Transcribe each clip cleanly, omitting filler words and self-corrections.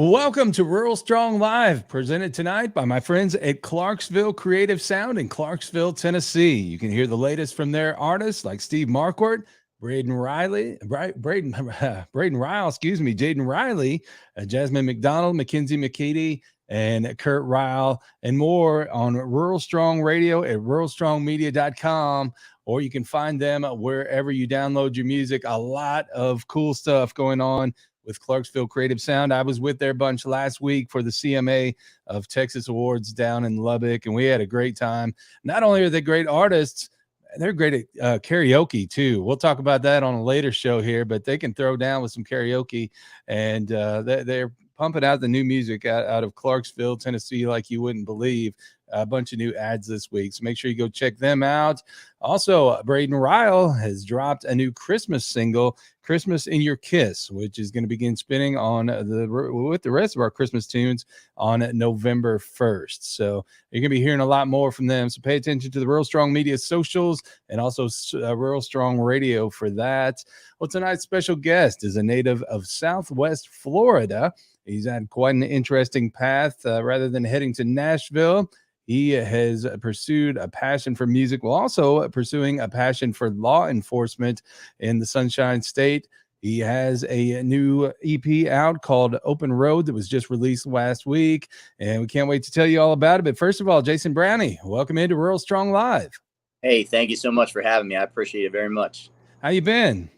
Welcome to Rural Strong Live, presented tonight by my friends at Clarksville Creative Sound in Clarksville, Tennessee. You can hear the latest from their artists like Steve Marquardt, Braden Riley, Braden Ryle, Jaden Riley, Jasmine McDonald, Mackenzie McKeady, and Kurt Ryle, and more on Rural Strong Radio at ruralstrongmedia.com, or you can find them wherever you download your music. A lot of cool stuff going on with Clarksville Creative Sound. I was with their bunch last week for the CMA of Texas Awards down in Lubbock, and we had a great time. Not only are they great artists, they're great at karaoke too. We'll talk about that on a later show here, but they can throw down with some karaoke, and they're pumping out the new music out of Clarksville, Tennessee, like you wouldn't believe. A bunch of new ads this week, so make sure you go check them out. Also, Braden Ryle has dropped a new Christmas single, Christmas in Your Kiss, which is going to begin spinning on with the rest of our Christmas tunes on November 1st. So you're going to be hearing a lot more from them. So pay attention to the Rural Strong Media socials and also Rural Strong Radio for that. Well, tonight's special guest is a native of Southwest Florida. He's had quite an interesting path. Rather than heading to Nashville, he has pursued a passion for music while also pursuing a passion for law enforcement in the Sunshine State. He has a new EP out called Open Road that was just released last week, and we can't wait to tell you all about it. But first of all, Jason Brownie, welcome into Rural Strong Live. Hey, thank you so much for having me. I appreciate it very much. How you been?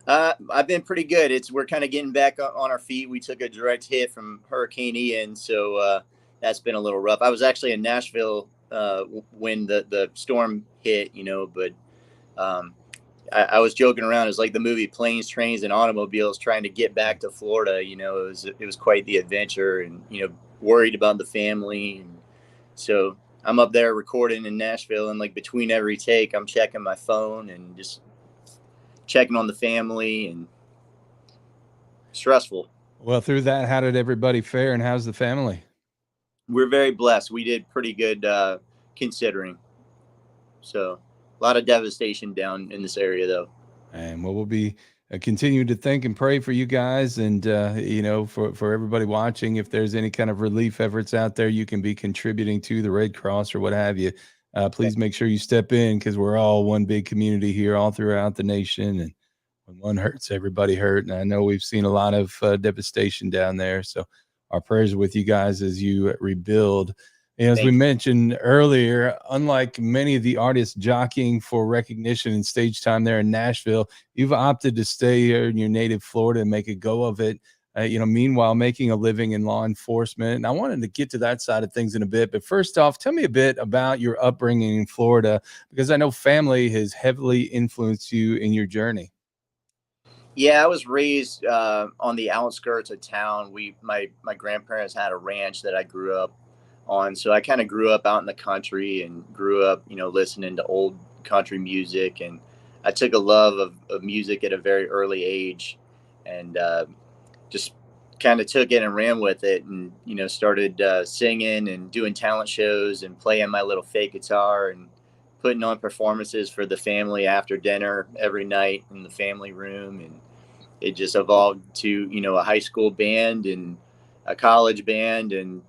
I've been pretty good. We're kind of getting back on our feet. We took a direct hit from Hurricane Ian, so that's been a little rough. I was actually in Nashville when the storm hit, but I was joking around. It's like the movie Planes, Trains, and Automobiles trying to get back to Florida. It was quite the adventure, and worried about the family. And so I'm up there recording in Nashville, and like between every take, I'm checking my phone and just checking on the family, and stressful. Well, through that, how did everybody fare, and how's the family? We're very blessed. We did pretty good considering. So a lot of devastation down in this area, though. And we'll be continuing to think and pray for you guys, and for everybody watching. If there's any kind of relief efforts out there you can be contributing to, the Red Cross or what have you, please make sure you step in, because we're all one big community here all throughout the nation, and when one hurts, everybody hurt. And I know we've seen a lot of devastation down there, so our prayers are with you guys as you rebuild. And as we mentioned earlier, unlike many of the artists jockeying for recognition and stage time there in Nashville, you've opted to stay here in your native Florida and make a go of it. Meanwhile, making a living in law enforcement. And I wanted to get to that side of things in a bit. But first off, tell me a bit about your upbringing in Florida, because I know family has heavily influenced you in your journey. Yeah, I was raised on the outskirts of town. My grandparents had a ranch that I grew up on. So I kind of grew up out in the country and grew up, listening to old country music. And I took a love of music at a very early age, and just kind of took it and ran with it, and started singing and doing talent shows and playing my little fake guitar and putting on performances for the family after dinner every night in the family room. And it just evolved to a high school band and a college band and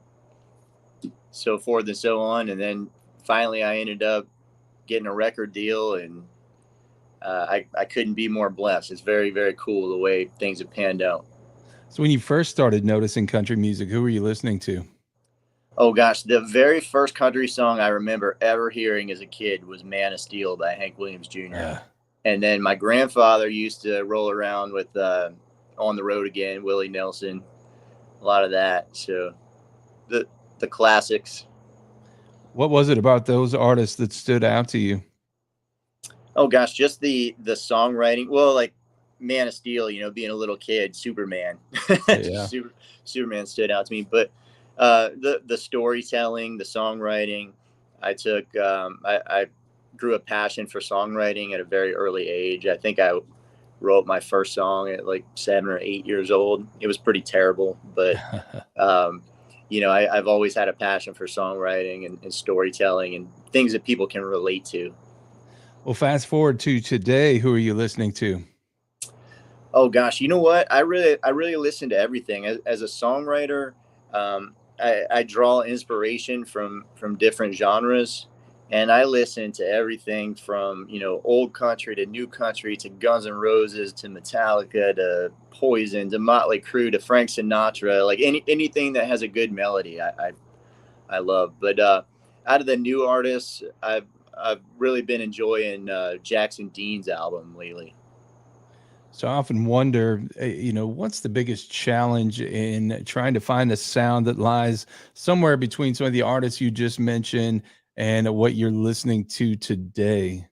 so forth and so on. And then finally I ended up getting a record deal, and I couldn't be more blessed. It's very, very cool the way things have panned out. So when you first started noticing country music, who were you listening to? Oh, gosh. The very first country song I remember ever hearing as a kid was Man of Steel by Hank Williams Jr. And then my grandfather used to roll around with On the Road Again, Willie Nelson, a lot of that. So the classics. What was it about those artists that stood out to you? Oh, gosh, just the songwriting. Well, like Man of Steel, being a little kid, Superman. Yeah. Superman stood out to me. But the storytelling, the songwriting, I grew a passion for songwriting at a very early age. I think I wrote my first song at like 7 or 8 years old. It was pretty terrible, but I've always had a passion for songwriting and storytelling and things that people can relate to. Well, fast forward to today, who are you listening to? Oh gosh, you know what? I really listen to everything. As a songwriter, I draw inspiration from different genres, and I listen to everything from old country to new country to Guns N' Roses to Metallica to Poison to Motley Crue to Frank Sinatra. Like anything that has a good melody, I love. But out of the new artists, I've really been enjoying Jackson Dean's album lately. So I often wonder, what's the biggest challenge in trying to find the sound that lies somewhere between some of the artists you just mentioned and what you're listening to today?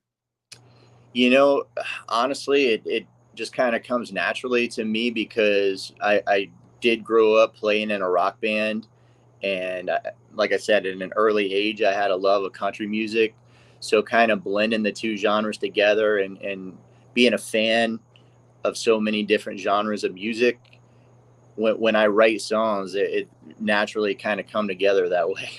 You know, honestly, it just kind of comes naturally to me because I did grow up playing in a rock band. And like I said, at an early age, I had a love of country music. So kind of blending the two genres together and being a fan of so many different genres of music, when I write songs, it naturally kind of come together that way.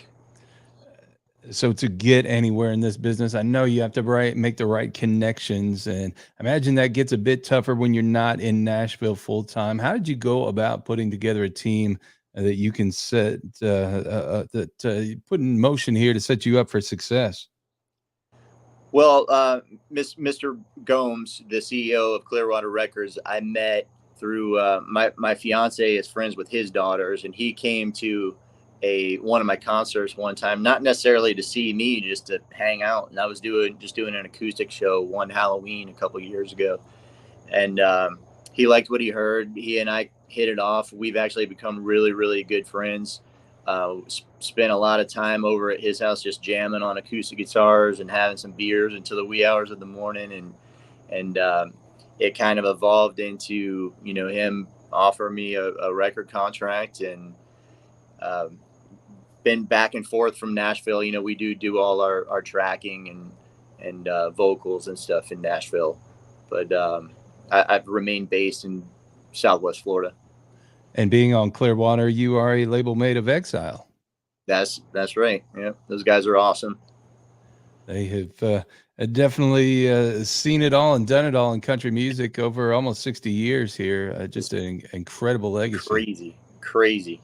So to get anywhere in this business, I know you have to make the right connections, and I imagine that gets a bit tougher when you're not in Nashville full time. How did you go about putting together a team that you can put in motion here to set you up for success? Well, Mr. Gomes, the CEO of Clearwater Records, I met through my fiance is friends with his daughters, and he came to a one of my concerts one time, not necessarily to see me, just to hang out. And I was doing an acoustic show one Halloween a couple years ago, and he liked what he heard. He and I hit it off. We've actually become really, really good friends. Spent a lot of time over at his house just jamming on acoustic guitars and having some beers until the wee hours of the morning, and it kind of evolved into him offer me a record contract, and been back and forth from Nashville. We do all our tracking and vocals and stuff in Nashville, but I've remained based in Southwest Florida. And being on Clearwater, you are a label mate of Exile. That's right. Yeah, those guys are awesome. They have definitely seen it all and done it all in country music over almost 60 years here. Just an incredible legacy. Crazy.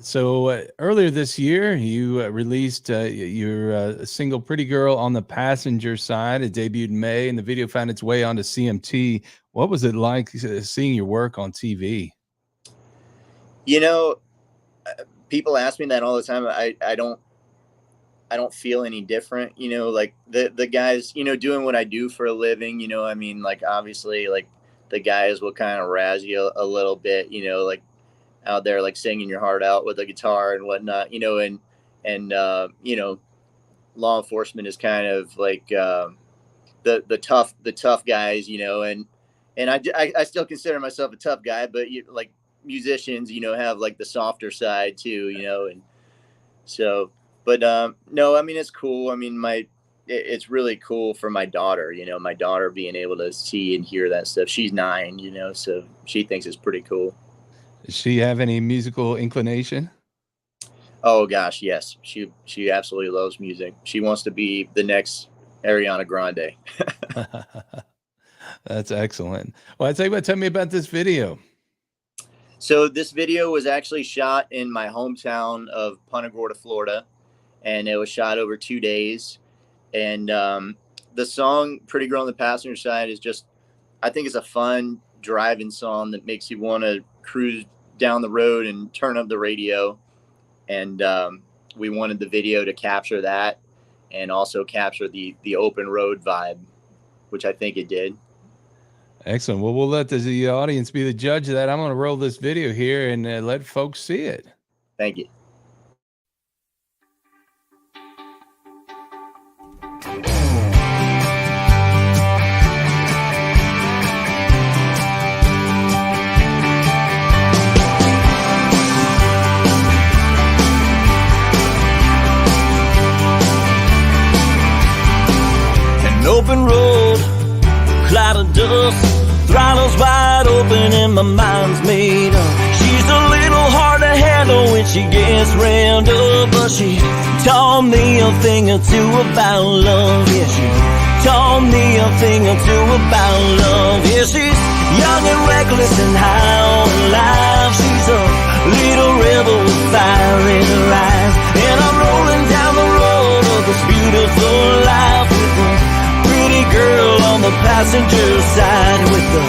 So earlier this year, you released your single "Pretty Girl on the Passenger Side." It debuted in May, and the video found its way onto CMT. What was it like seeing your work on TV? People ask me that all the time. I don't feel any different. Like the guys, doing what I do for a living. Like obviously, like the guys will kind of razz you a little bit. Like out there, like singing your heart out with a guitar and whatnot. And law enforcement is kind of like the tough guys. And I still consider myself a tough guy, but like musicians, have like the softer side too, and so, but no, it's cool. It's really cool for my daughter, my daughter being able to see and hear that stuff. She's 9, so she thinks it's pretty cool. Does she have any musical inclination? Oh gosh, yes. She absolutely loves music. She wants to be the next Ariana Grande. That's excellent. Well, tell me about this video. So this video was actually shot in my hometown of Punta Gorda, Florida, and it was shot over 2 days. And the song "Pretty Girl on the Passenger Side" is just, I think it's a fun driving song that makes you want to cruise down the road and turn up the radio. And we wanted the video to capture that and also capture the open road vibe, which I think it did. Excellent. Well, we'll let the audience be the judge of that. I'm going to roll this video here and let folks see it. Thank you. An open road, cloud of dust, throttles wide open and my mind's made up. She's a little hard to handle when she gets rammed up, but she taught me a thing or two about love. Yeah, she taught me a thing or two about love. Yeah, she's reckless and high on life. She's a little rebel with fire in her eyes. And I'm rolling down the road of this beautiful life with a pretty girl on the passenger side. With a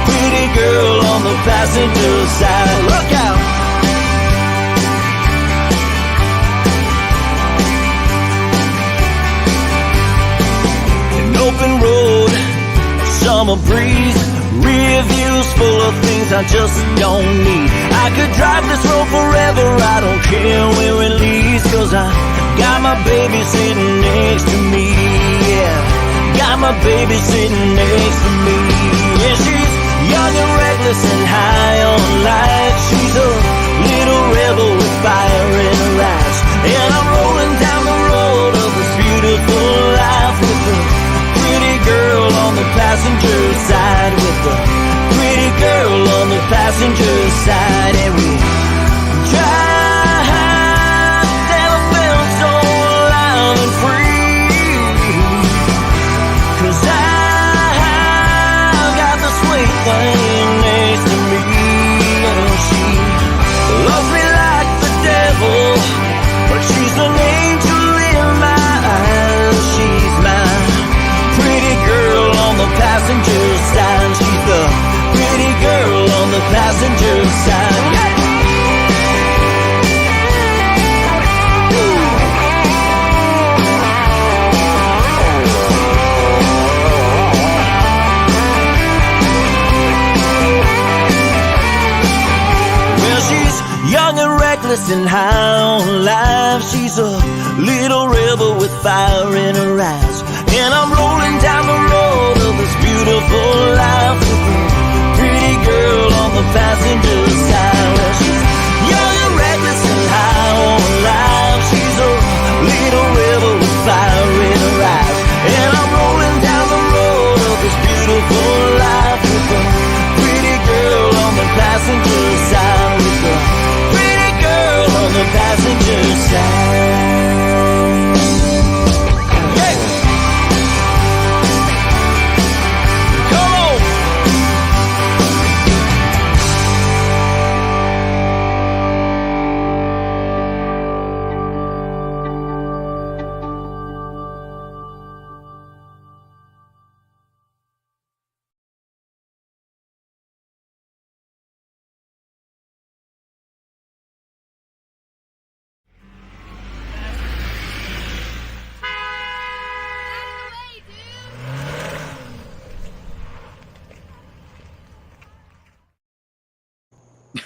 pretty girl on the passenger side. Look out! Open road, summer breeze, rear views full of things I just don't need. I could drive this road forever, I don't care where it leads, 'cause I got my baby sitting next to me, yeah. Got my baby sitting next to me. Yeah, she's young and reckless and high on life. She's a little rebel with fire in her eyes. And I'm rolling down the road of this beautiful life with her pretty girl on the passenger side. With the pretty girl on the passenger side. And we drive and I felt so alive and free, 'cause I got the sweet thing next to me. And she loves me like the devil, but she's an angel in my eyes. She's mine, pretty girl on the passenger side. She's the pretty girl on the passenger side. Yeah. Well, she's young and reckless and high on life. She's a little rebel with fire in her eyes. And I'm rolling down the road of this beautiful life with a pretty girl on the passenger side. Well, she's young and reckless and high on life. She's a little rebel with fire in her eyes. And I'm rolling down the road of this beautiful life with a pretty girl on the passenger side. With a pretty girl on the passenger side.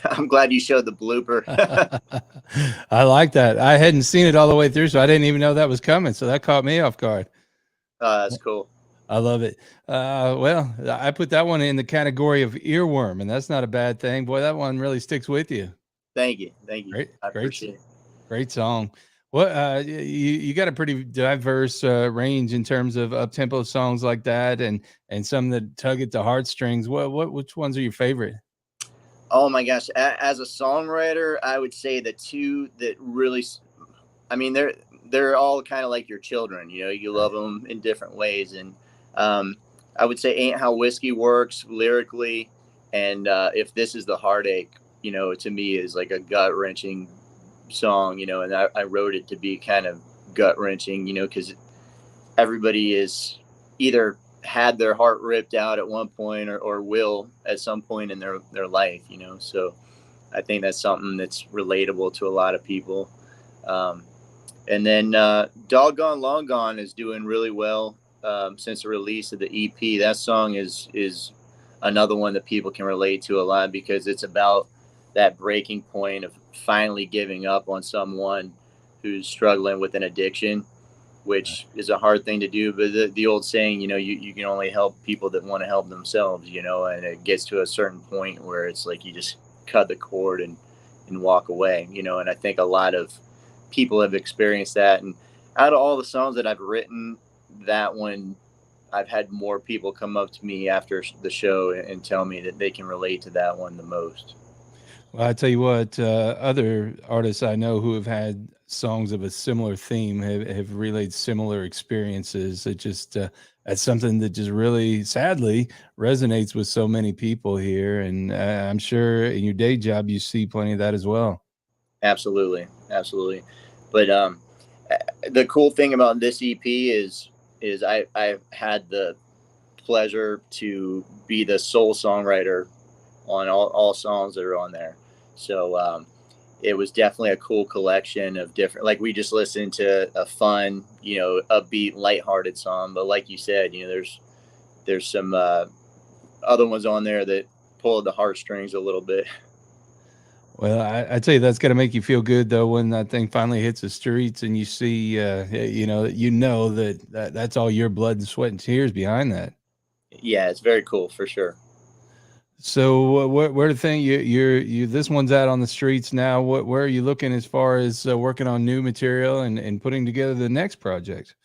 I'm glad you showed the blooper. I like that. I hadn't seen it all the way through, so I didn't even know that was coming. So that caught me off guard. That's cool. I love it. Well, I put that one in the category of earworm, and that's not a bad thing. Boy, that one really sticks with you. Thank you. Thank you. Great, I appreciate it. Great song. What you got a pretty diverse range in terms of up-tempo songs like that, and some that tug at the heartstrings. Which ones are your favorite? Oh my gosh. As a songwriter, I would say the two that really, I mean, they're all kind of like your children, you know, you love them in different ways. And I would say Ain't How Whiskey Works lyrically. And If This Is the Heartache, you know, to me is like a gut wrenching song, you know, and I wrote it to be kind of gut wrenching, you know, because everybody is either had their heart ripped out at one point or will at some point in their life, you know. So I think that's something that's relatable to a lot of people. And then Doggone Long Gone is doing really well since the release of the EP. That song is another one that people can relate to a lot, because it's about that breaking point of finally giving up on someone who's struggling with an addiction, which is a hard thing to do. But the old saying, you know, you can only help people that want to help themselves, you know, and it gets to a certain point where it's like you just cut the cord and walk away, you know. And I think a lot of people have experienced that. And out of all the songs that I've written, that one, I've had more people come up to me after the show and tell me that they can relate to that one the most. Well, I tell you what, other artists I know who have had songs of a similar theme have relayed similar experiences. It just, that's something that just really sadly resonates with so many people here. And I'm sure in your day job, you see plenty of that as well. Absolutely, absolutely. But the cool thing about this EP is I've had the pleasure to be the sole songwriter on all songs that are on there. So it was definitely a cool collection of different, like we just listened to a fun, upbeat, lighthearted song. But like you said, there's some other ones on there that pull the heartstrings a little bit. Well, I tell you, that's got to make you feel good though when that thing finally hits the streets and you see, that's all your blood and sweat and tears behind that. Yeah, it's very cool for sure. So where the thing you this one's out on the streets now. Where are you looking as far as working on new material and putting together the next project?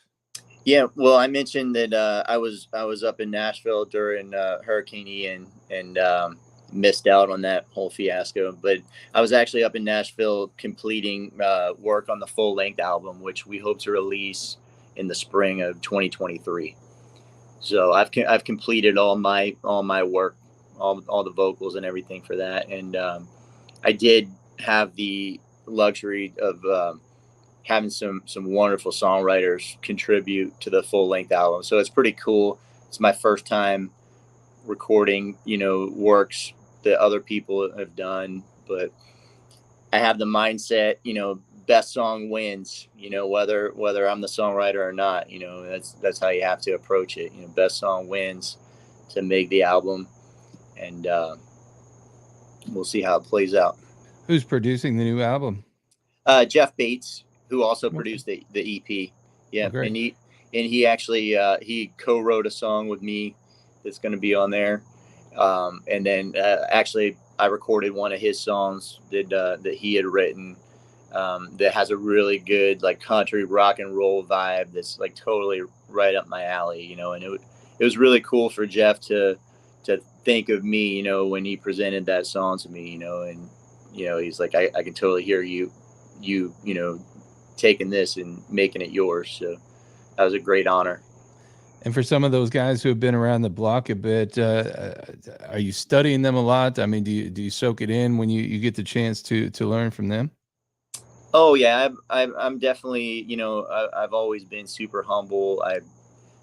Yeah, well, I mentioned that I was up in Nashville during Hurricane Ian and missed out on that whole fiasco. But I was actually up in Nashville completing work on the full length album, which we hope to release in the spring of 2023. So I've completed all my work, all the vocals and everything for that, and I did have the luxury of having some wonderful songwriters contribute to the full length album. So it's pretty cool. It's my first time recording, works that other people have done, but I have the mindset, best song wins, whether I'm the songwriter or not, that's how you have to approach it. Best song wins to make the album, and we'll see how it plays out. Who's producing the new album? Jeff Bates, who also produced the EP. Yeah. Oh, and he actually he co-wrote a song with me that's going to be on there. And then actually I recorded one of his songs that he had written that has a really good like country rock and roll vibe that's like totally right up my alley, and it was really cool for Jeff to think of me, when he presented that song to me, and he's like, I can totally hear you taking this and making it yours. So that was a great honor. And for some of those guys who have been around the block a bit, are you studying them a lot? I mean, do you soak it in when you get the chance to learn from them? Oh yeah, I'm definitely, I've always been super humble.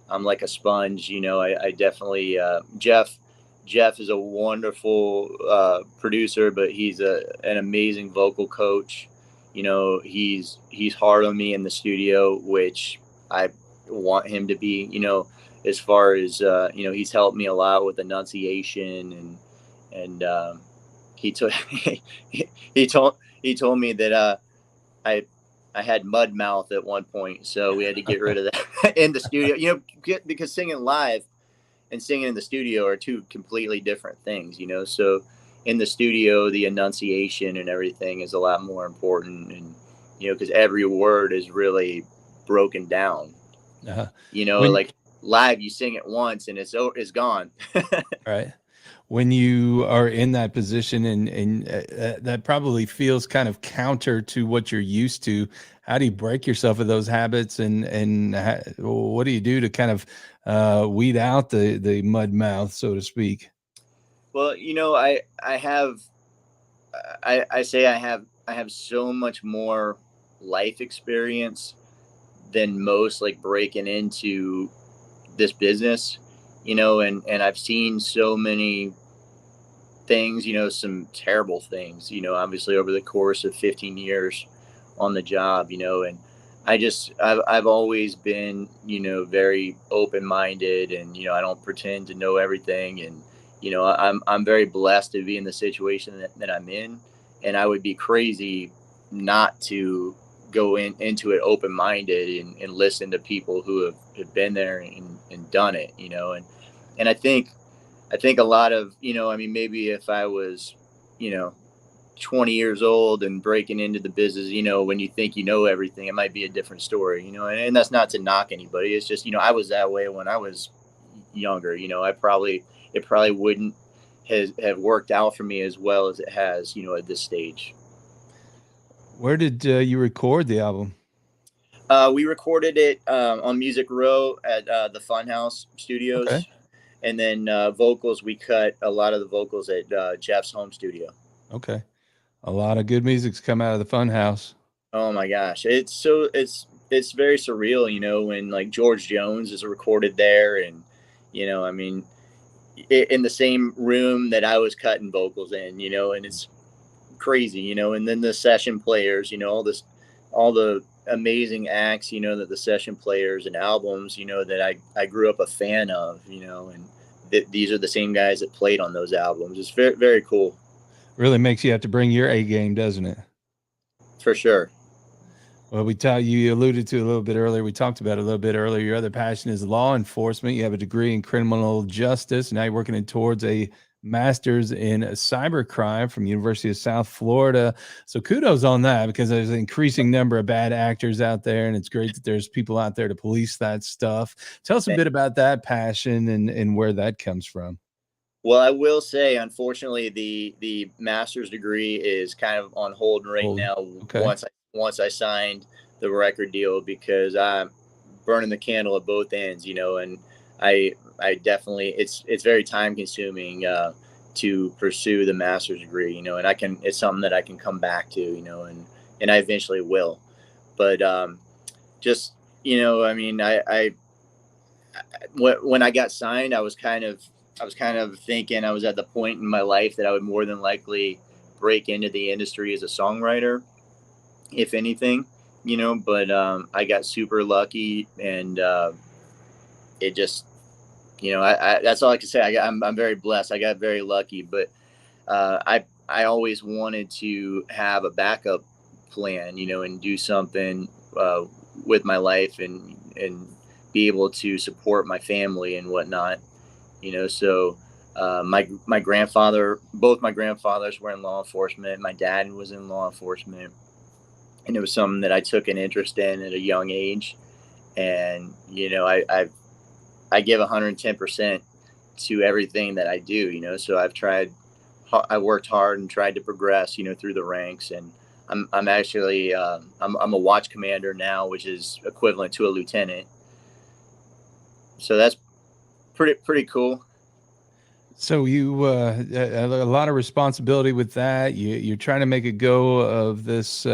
I'm like a sponge, I definitely, Jeff is a wonderful producer, but he's an amazing vocal coach. He's hard on me in the studio, which I want him to be, as far as, he's helped me a lot with enunciation and he told, he told me that, I had mud mouth at one point, so we had to get rid of that in the studio, because singing live and singing in the studio are two completely different things, so in the studio, the enunciation and everything is a lot more important. And, because every word is really broken down, like live, you sing it once and it's gone. Right. When you are in that position and that probably feels kind of counter to what you're used to. How do you break yourself of those habits and what do you do to kind of weed out the mud mouth, so to speak? Well, I say I have so much more life experience than most, like breaking into this business, and I've seen so many things, some terrible things, obviously over the course of 15 years on the job, and I've always been, very open-minded, and, I don't pretend to know everything. And, I'm very blessed to be in the situation that I'm in, and I would be crazy not to go into it open-minded and listen to people who have been there and done it, and I think a lot of, maybe if I was, 20 years old and breaking into the business, when you think everything, it might be a different story, and that's not to knock anybody. It's just, I was that way when I was younger. It probably wouldn't have worked out for me as well as it has, at this stage. Where did you record the album? We recorded it on Music Row at the Funhouse Okay. Studios, and then vocals, we cut a lot of the vocals at Jeff's home studio. Okay. A lot of good music's come out of the fun house. Oh my gosh, it's very surreal, when like George Jones is recorded there, and I mean, in the same room that I was cutting vocals in, and it's crazy, and then the session players, all the amazing acts, that the session players and albums, that I grew up a fan of, and these are the same guys that played on those albums. It's very, very cool. Really makes you have to bring your A game, doesn't it? For sure. Well, you alluded to a little bit earlier. We talked about it a little bit earlier. Your other passion is law enforcement. You have a degree in criminal justice. Now you're working towards a master's in cybercrime from University of South Florida. So kudos on that, because there's an increasing number of bad actors out there, and it's great that there's people out there to police that stuff. Tell us a bit about that passion and where that comes from. Well, I will say, unfortunately, the master's degree is kind of on hold right now. Okay. Once I signed the record deal, because I'm burning the candle at both ends, and I definitely, it's very time consuming to pursue the master's degree, and it's something that I can come back to, and I eventually will. But just, I mean, when I got signed, I was kind of thinking I was at the point in my life that I would more than likely break into the industry as a songwriter, if anything, but I got super lucky, and it just, that's all I can say. I'm very blessed. I got very lucky, but I always wanted to have a backup plan, and do something with my life, and be able to support my family and whatnot. So my grandfather, both my grandfathers were in law enforcement. My dad was in law enforcement, and it was something that I took an interest in at a young age. And, I give 110% to everything that I do, so I worked hard and tried to progress, through the ranks. And I'm actually, I'm a watch commander now, which is equivalent to a lieutenant. So that's pretty cool. So you a lot of responsibility with that. You're trying to make a go of this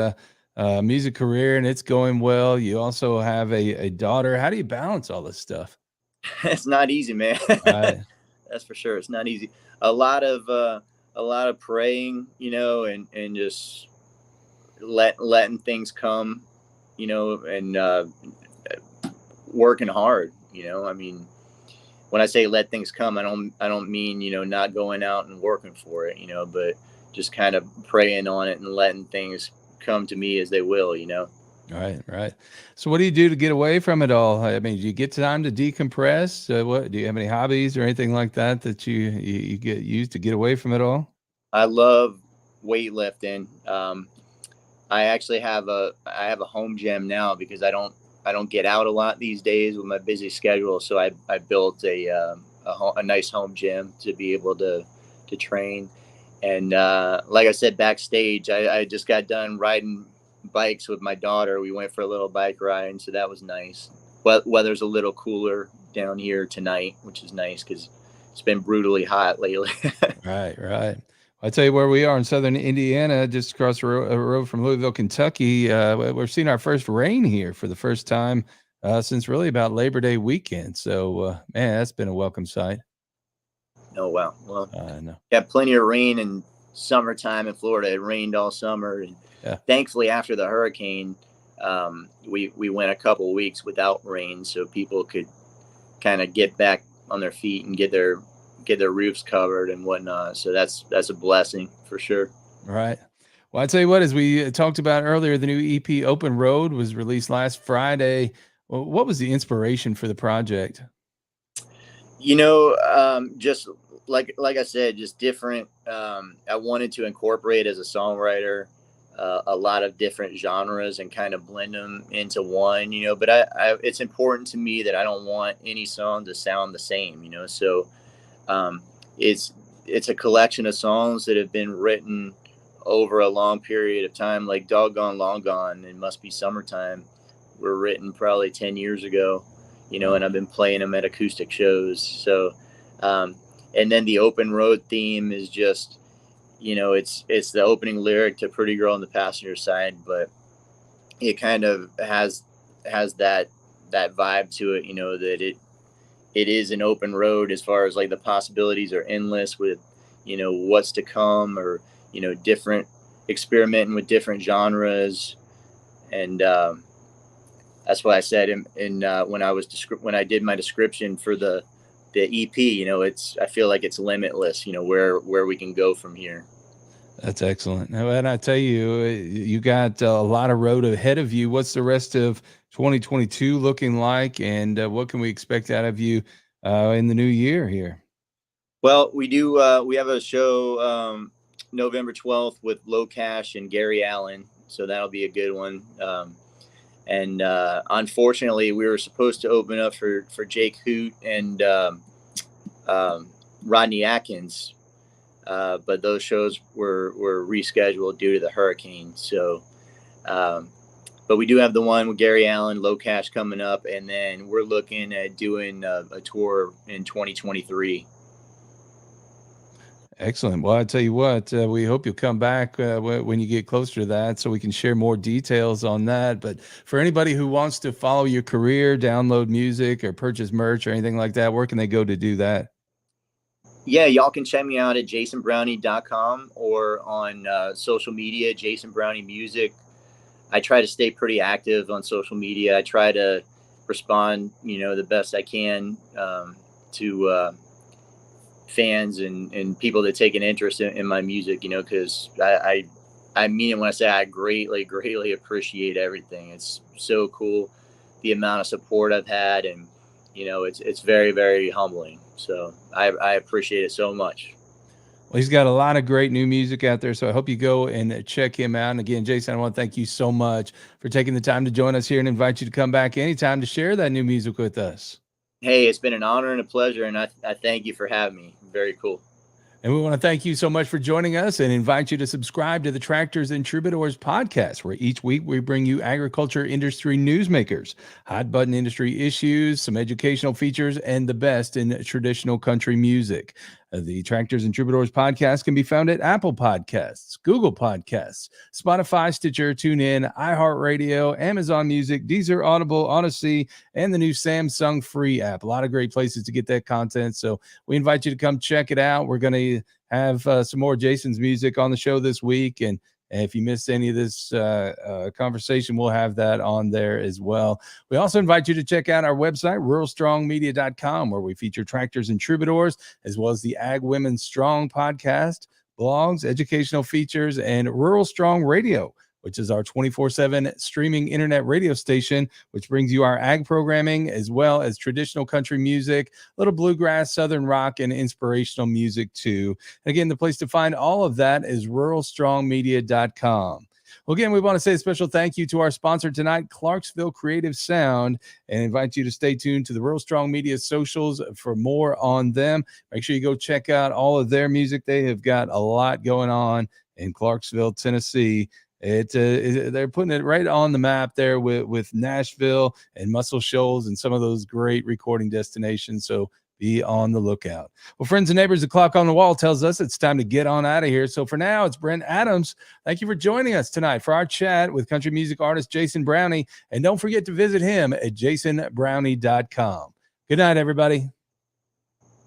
music career, and it's going well. You also have a daughter. How do you balance all this stuff? It's not easy, man. Right. That's for sure. It's not easy. A lot of praying, and just letting things come, and working hard. I mean, when I say let things come, I don't mean, not going out and working for it, but just kind of praying on it and letting things come to me as they will, Right. So what do you do to get away from it all? I mean, do you get time to decompress? What do you have any hobbies or anything like that that you get used to get away from it all? I love weightlifting. I actually have a home gym now, because I don't get out a lot these days with my busy schedule. So I built a nice home gym to be able to train. And like I said, backstage, I just got done riding bikes with my daughter. We went for a little bike ride, and so that was nice. Weather's a little cooler down here tonight, which is nice because it's been brutally hot lately. Right. I tell you where we are in southern Indiana, just across the road from Louisville, Kentucky. We're seeing our first rain here for the first time since really about Labor Day weekend. So, man, that's been a welcome sight. Oh, wow. Well, no. Got plenty of rain in summertime in Florida. It rained all summer. And thankfully, after the hurricane, we went a couple of weeks without rain, so people could kind of get back on their feet and get their roofs covered and whatnot. So that's a blessing for sure. Right. Well, I tell you what, as we talked about earlier, the new EP Open Road was released last Friday. Well, what was the inspiration for the project? Just like I said, just different. I wanted to incorporate as a songwriter a lot of different genres and kind of blend them into one, but it's important to me that I don't want any song to sound the same, so it's a collection of songs that have been written over a long period of time, like Doggone Long Gone and Must Be Summertime. were written probably 10 years ago, you know, and I've been playing them at acoustic shows. So, and then the open road theme is just, you know, it's the opening lyric to Pretty Girl on the Passenger Side, but it kind of has that vibe to it, you know, that it is an open road as far as like the possibilities are endless with, you know, what's to come, or, you know, different experimenting with different genres. And that's why I said in when I did my description for the EP, you know, I feel like it's limitless, you know, where we can go from here. That's excellent. And I tell you, you got a lot of road ahead of you. What's the rest of 2022 looking like, and what can we expect out of you in the new year here? Well, we have a show November 12th with Low Cash and Gary Allen, so that'll be a good one. And unfortunately, we were supposed to open up for Jake Hoot and Rodney Atkins, but those shows were rescheduled due to the hurricane. So, but we do have the one with Gary Allen, Low Cash coming up, and then we're looking at doing a tour in 2023. Excellent. Well, I tell you what, we hope you'll come back when you get closer to that, so we can share more details on that. But for anybody who wants to follow your career, download music or purchase merch or anything like that, where can they go to do that? Yeah, y'all can check me out at jasonbrownie.com or on social media, Jason Brownie Music. I try to stay pretty active on social media. I try to respond, you know, the best I can to fans and people that take an interest in my music, you know, because I mean it when I say I greatly appreciate everything. It's so cool, the amount of support I've had, and, you know, it's very, very humbling. So I appreciate it so much. Well, he's got a lot of great new music out there, so I hope you go and check him out. And again, Jason, I want to thank you so much for taking the time to join us here, and invite you to come back anytime to share that new music with us. Hey, it's been an honor and a pleasure, and I thank you for having me. Very cool. And we want to thank you so much for joining us, and invite you to subscribe to the Tractors and Troubadours podcast, where each week we bring you agriculture industry newsmakers, hot button industry issues, some educational features, and the best in traditional country music. The Tractors and Troubadours podcast can be found at Apple Podcasts, Google Podcasts, Spotify, Stitcher, TuneIn, iHeartRadio, Amazon Music, Deezer, Audible, Odyssey, and the new Samsung Free app. A lot of great places to get that content. So we invite you to come check it out. We're going to have some more Jason's music on the show this week. And if you missed any of this conversation, we'll have that on there as well. We also invite you to check out our website, ruralstrongmedia.com, where we feature Tractors and Troubadours, as well as the Ag Women Strong podcast, blogs, educational features, and Rural Strong Radio, which is our 24/7 streaming internet radio station, which brings you our ag programming as well as traditional country music, a little bluegrass, southern rock, and inspirational music too. Again, the place to find all of that is ruralstrongmedia.com. Well, again, we want to say a special thank you to our sponsor tonight, Clarksville Creative Sound, and invite you to stay tuned to the Rural Strong Media socials for more on them. Make sure you go check out all of their music. They have got a lot going on in Clarksville, Tennessee. They're putting it right on the map there with Nashville and Muscle Shoals and some of those great recording destinations. So be on the lookout. Well, friends and neighbors, the clock on the wall tells us it's time to get on out of here. So for now, it's Brent Adams. Thank you for joining us tonight for our chat with country music artist Jason Brownie. And don't forget to visit him at jasonbrownie.com. Good night, everybody.